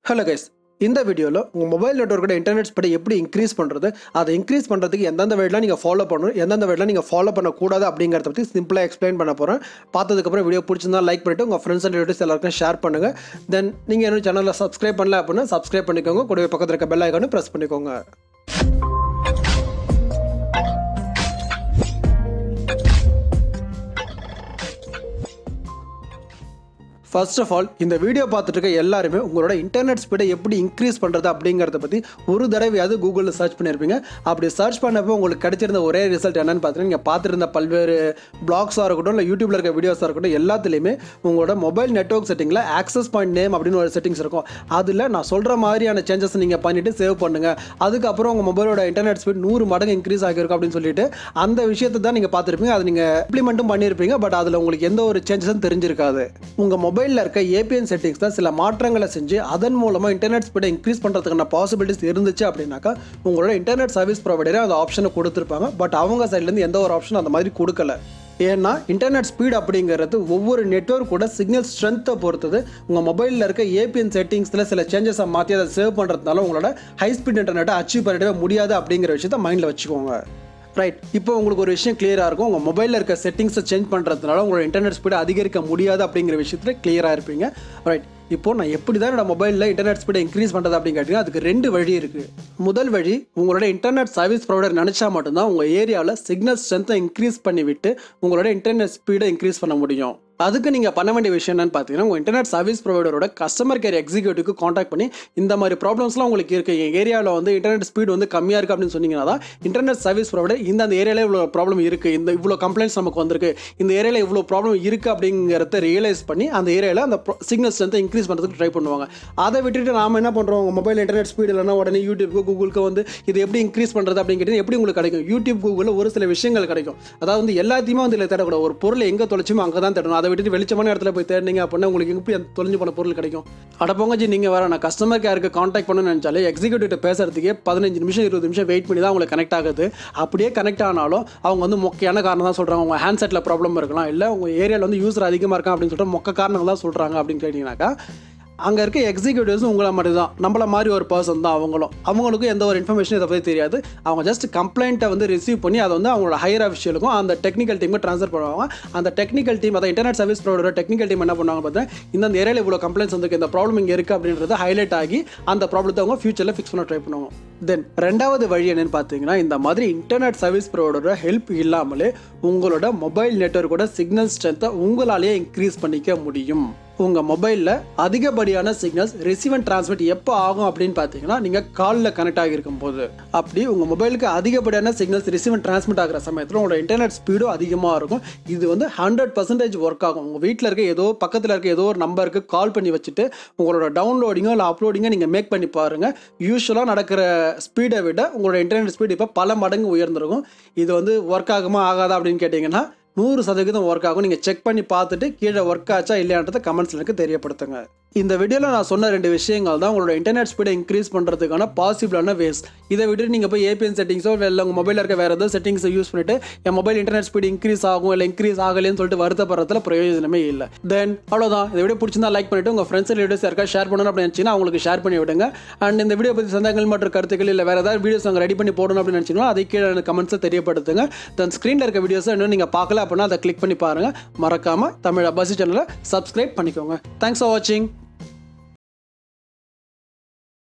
Hello guys, இந்த வீடியோல உங்க மொபைல் நெட்வொர்க்கோட இன்டர்நெட் ஸ்பீடை எப்படி இன்க்ரீஸ் பண்றது, அதை இன்க்ரீஸ் பண்றதுக்கு எந்தெந்த வேலாம் நீங்க ஃபாலோ பண்ணணும், எந்தெந்த வேலாம் நீங்க ஃபாலோ பண்ண கூடாது அப்படிங்கறத பத்தி சிம்பிளா எக்ஸ்பிளைன் பண்ண போறேன். பார்த்ததுக்கு அப்புறம் வீடியோ பிடிச்சிருந்தா லைக் பண்ணிட்டு உங்க ஃப்ரெண்ட்ஸ் அண்ட் ரிலேட்டிவ்ஸ் எல்லாருக்கும் ஷேர் பண்ணுங்க. தென் நீங்க இன்னும் சேனலை சப்ஸ்கிரைப் பண்ணல அப்படின்னா சப்ஸ்கிரைப் பண்ணிக்கோங்க. கூடவே பக்கத்துல இருக்க பெல் ஐகானை பிரஸ் பண்ணிக்கோங்க. ஃபர்ஸ்ட் ஆஃப் ஆல் இந்த வீடியோ பார்த்துட்டு இருக்க எல்லாருமே உங்களோட இன்டர்நெட் ஸ்பீடை எப்படி இன்க்ரீஸ் பண்ணுறது அப்படிங்கிறத பற்றி ஒரு தடவையாவது கூகுளில் சர்ச் பண்ணியிருப்பீங்க. அப்படி சர்ச் பண்ணப்போ உங்களுக்கு கிடைச்சிருந்த ஒரே ரிசல்ட் என்னன்னு பார்த்தீங்கன்னா, நீங்கள் பார்த்துருந்த பல்வேறு பிளாக்ஸாக இருக்கட்டும் இல்லை யூடியூப்ல இருக்க வீடியோஸாக இருக்கட்டும் எல்லாத்துலேயுமே உங்களோட மொபைல் நெட்வொர்க் செட்டிங்கில் ஆக்சஸ் பாயிண்ட் நேம் அப்படின்னு ஒரு செட்டிங்ஸ் இருக்கும். அதில் நான் சொல்கிற மாதிரியான சேஞ்சஸ் நீங்கள் பண்ணிவிட்டு சேவ் பண்ணுங்கள், அதுக்கப்புறம் உங்கள் மொபைலோட இன்டர்நெட் ஸ்பீட் 100 மடங்கு இன்க்ரீஸ் ஆகியிருக்கும் அப்படின்னு சொல்லிட்டு அந்த விஷயத்தை தான் நீங்கள் பார்த்துருப்பீங்க. அது நீங்கள் இம்ப்ளிமெண்ட்டும் பண்ணியிருப்பீங்க. பட் அதில் உங்களுக்கு எந்த ஒரு சேஞ்சஸும் தெரிஞ்சிருக்காது. உங்கள் மொபைலில் இருக்க ஏபிஎன் செட்டிங்ஸில் சில மாற்றங்களை செஞ்சு அதன் மூலமாக இன்டர்நெட் ஸ்பீடை இன்க்ரீஸ் பண்ணுறதுக்கான பாசிபிலிட்டிஸ் இருந்துச்சு அப்படின்னாக்கா உங்களோட இன்டர்நெட் சர்வீஸ் ப்ரொவைடரே அந்த ஆப்ஷனை கொடுத்துருப்பாங்க. பட் அவங்க சைட்லேருந்து எந்த ஒரு ஆப்ஷன் அந்த மாதிரி கொடுக்கல. ஏன்னா இன்டர்நெட் ஸ்பீட் அப்படிங்கிறது ஒவ்வொரு நெட்வொர்க்கோட சிக்னல் ஸ்ட்ரென்த்தை பொறுத்தது. உங்கள் மொபைலில் இருக்க ஏபிஎன் செட்டிங்ஸில் சில சேஞ்சஸை மாற்றி அதை சேவ் பண்ணுறதுனால உங்களோட ஹை ஸ்பீட் இன்டர்நெட்டை அச்சீவ் பண்ணிடவே முடியாது அப்படிங்கிற விஷயத்தை மைண்டில் வச்சுக்கோங்க. ரைட், இப்போ உங்களுக்கு ஒரு விஷயம் கிளியராக இருக்கும். உங்கள் மொபைலில் இருக்க செட்டிங்ஸை சேஞ்ச் பண்ணுறதுனால உங்களோட இன்டர்நெட் ஸ்பீடை அதிகரிக்க முடியாது அப்படிங்கிற விஷயத்தில் கிளியராக இருப்பீங்க. ரைட், இப்போது நான் எப்படி தான் என்னோட மொபைலில் இன்டர்நெட் ஸ்பீடை இன்க்ரீஸ் பண்ணுறது அப்படின்னு கேட்டிங்கன்னா அதுக்கு 2 வழி இருக்குது. முதல் வழி, உங்களோட இன்டர்நெட் சர்வீஸ் ப்ரொவைடர் நினச்சா மட்டும்தான் உங்கள் ஏரியாவில் சிக்னல் ஸ்ட்ரென்த்தை இன்க்ரீஸ் பண்ணிவிட்டு உங்களோட இன்டர்நெட் ஸ்பீடை இன்க்ரீஸ் பண்ண முடியும். அதுக்கு நீங்கள் பண்ண வேண்டிய விஷயம் என்னன்னு பார்த்தீங்கன்னா, உங்கள் இன்டர்நெட் சர்வீஸ் ப்ரொவைடரோட கஸ்டமர் கேர் எக்ஸிக்யூட்டிவ்க்கு காண்டாக்ட் பண்ணி இந்த மாதிரி ப்ராப்ளம்ஸ்லாம் உங்களுக்கு இருக்குது, எங்கள் ஏரியாவில் வந்து இன்டர்நெட் ஸ்பீட் வந்து கம்மியாக இருக்குது அப்படின்னு சொன்னீங்கன்னா தான் இன்டர்நெட் சர்வீஸ் ப்ரொவைடர் இந்த ஏரியாவில் இவ்வளோ ப்ராப்ளம் இருக்குது, இவ்வளோ கம்ப்ளைண்ட்ஸ் நமக்கு வந்திருக்கு, இந்த ஏரியாவில் இவ்வளோ ப்ராப்ளம் இருக்குது அப்படிங்கிறத ரியலைஸ் பண்ணி அந்த ஏரியாவில் அந்த சிக்னல் ஸ்ட்ரென்த்தை இன்க்ரீஸ் பண்ணுறதுக்கு ட்ரை பண்ணுவாங்க. அதை விட்டுட்டு நாம் என்ன பண்ணுறோம், உங்கள் மொபைல் இன்டர்நெட் ஸ்பீட் இல்லைனா உடனே யூடியூப்க்கு கூகுளுக்கு வந்து இது எப்படி இன்க்ரீஸ் பண்ணுறது அப்படின்னு கேட்டீங்கன்னா எப்படி உங்களுக்கு கிடைக்கும்? யூடியூப் கூகுளில் ஒரு சில விஷயங்கள் கிடைக்கும். அதாவது வந்து எல்லாத்தையுமே வந்து இல்லை தேடக்கூடாது. ஒரு பொருள் எங்கே தொலைச்சுமோ அங்கே தான் தேடணும். அதை விட்டுட்டு வெளிச்சமான இடத்துல போய் தேடினீங்க அப்படின்னா உங்களுக்கு எப்படி தொலைஞ்சு போன பொருள் கிடைக்கும்? அடப்போங்கஜி, நீங்கள் வேற நான் கஸ்டமர் கேருக்கு காண்டாக்ட் பண்ணணும்னு நினச்சாலே எக்ஸிக்யூட்டிவ் பேசுறதுக்கே 15 நிமிஷம் 20 நிமிஷம் வெயிட் பண்ணி தான் உங்களுக்கு கனெக்ட் ஆகுது. அப்படியே கனெக்ட் ஆனாலும் அவங்க வந்து மொக்கையான காரணம் தான் சொல்கிறாங்க. உங்கள் ஹேண்ட்செட்டில் ப்ராப்ளம் இருக்கலாம், இல்லை உங்கள் ஏரியாவில் வந்து யூஸர் அதிகமாக இருக்கான் அப்படின்னு சொல்லிட்டு மொக்க காரணங்கள் தான் சொல்கிறாங்க அப்படின்னு கேட்டிங்கனாக்கா அங்கே இருக்க எக்ஸிக்யூட்டிவ்ஸும் உங்களை மாதிரி தான், நம்மள மாதிரி ஒரு பர்சன் தான் அவங்களுக்கும் எந்த ஒரு இன்ஃபர்மேஷன் இதை பற்றி தெரியாது. அவங்க ஜஸ்ட் கம்ப்ளைண்ட்டை வந்து ரிசீவ் பண்ணி அதை வந்து அவங்களோட ஹையர் அஃபிஷியலுக்கும் அந்த டெக்னிக்கல் டீமுக்கு ட்ரான்ஸ்ஃபர் பண்ணுவாங்க. அந்த டெக்னிக்கல் டீம், அதை இன்டர்நெட் சர்வீஸ் ப்ரொவைடரோட டெக்னிக்கல் டீம் என்ன பண்ணுவாங்க பார்த்தீங்கன்னா, இந்த ஏரியாவில் இவ்வளோ கம்ப்ளைண்ட்ஸ் வந்து இந்த ப்ராப்ளம் இங்கே இருக்குது அப்படின்றத ஹைலைட் ஆகி அந்த ப்ராப்ளத்தை அவங்க ஃபியூச்சரில் ஃபிக்ஸ் பண்ண ட்ரை பண்ணுவாங்க. தென் 2வது வழி என்னன்னு பார்த்தீங்கன்னா, இந்த மாதிரி இன்டர்நெட் சர்வீஸ் ப்ரொவைடரோட ஹெல்ப் இல்லாமலே உங்களோட மொபைல் நெட்வொர்க்கோட சிக்னல் ஸ்ட்ரென்த்தை உங்களாலேயே இன்க்ரீஸ் பண்ணிக்க முடியும். உங்கள் மொபைலில் அதிகப்படியான சிக்னல்ஸ் ரிசீவ் அண்ட் டிரான்ஸ்மிட் எப்போ ஆகும் அப்படின்னு பார்த்தீங்கன்னா, நீங்கள் காலில் கனெக்ட் ஆகியிருக்கும் போது. அப்படி உங்கள் மொபைலுக்கு அதிகப்படியான சிக்னல்ஸ் ரிசீவ் அண்ட் டிரான்ஸ்மிட் ஆகிற சமயத்தில் உங்களோட இன்டர்நெட் ஸ்பீடும் அதிகமாக இருக்கும். இது வந்து 100% ஒர்க் ஆகும். உங்கள் வீட்டில் இருக்க பக்கத்தில் இருக்க ஏதோ ஒரு நம்பருக்கு கால் பண்ணி வச்சுட்டு உங்களோட டவுன்லோடிங்கோ இல்லை அப்லோடிங்கோ நீங்கள் மேக் பண்ணி பாருங்கள். யூஸ்வலாக நடக்கிற ஸ்பீடை விட உங்களோட இன்டர்நெட் ஸ்பீடு இப்போ பல மடங்கு உயர்ந்திருக்கும். இது வந்து ஒர்க் ஆகுமா ஆகாதா அப்படின்னு கேட்டிங்கன்னா 100% ஒர்க் ஆகும். நீங்கள் செக் பண்ணி பார்த்துட்டு கீழே ஒர்க் ஆச்சா இல்லையான்றதை கமெண்ட்ஸில் எனக்கு தெரியப்படுத்துங்க. இந்த வீடியோவில் நான் சொன்ன 2 விஷயங்கள் தான் உங்களோட இன்டர்நெட் ஸ்பீடை இன்க்ரீஸ் பண்ணுறதுக்கான பாசிபிளான வேஸ். இதை விட்டுட்டு நீங்கள் போய் ஏபிஎன் செட்டிங்ஸோ இல்லை உங்கள் மொபைலில் இருக்க வேறு ஏதாவது செட்டிங்ஸை யூஸ் பண்ணிட்டு என் மொபைல் இன்டர்நெட் ஸ்பீடு இன்க்ரீஸ் ஆகும் இல்லை இன்க்ரீஸ் ஆகலைன்னு சொல்லிட்டு வருத்தப்படுறதுல பிரயோஜனமே இல்லை. தென் அவ்வளோதான். இந்த வீடியோ பிடிச்சிருந்தா லைக் பண்ணிட்டு உங்கள் ஃப்ரெண்ட்ஸ் ரிலேட்டிவ்ஸ் யாருக்கா ஷேர் பண்ணணும் அப்படின்னு நினச்சிங்கன்னா அவங்களுக்கு ஷேர் பண்ணி விடுங்க. அண்ட் இந்த வீடியோ பற்றி சந்தேகங்கள் மற்றும் கருத்துக்கள் இல்லை வேறு ஏதாவது வீடியோஸ் நாங்கள் ரெடி பண்ணி போடணும் அப்படின்னு நினச்சிங்கன்னா அதை கீழே கமெண்ட்ஸில் தெரியப்படுத்துங்க. தென் ஸ்க்ரீனில் இருக்க வீடியோஸை இன்னும் நீங்கள் பார்க்கல அப்படின்னா அதை கிளிக் பண்ணி பாருங்கள். மறக்காமல் தமிழ் அப்பாசி சேனலை சப்ஸ்கிரைப் பண்ணிக்கோங்க. தேங்க்ஸ் ஃபார் வாட்சிங்.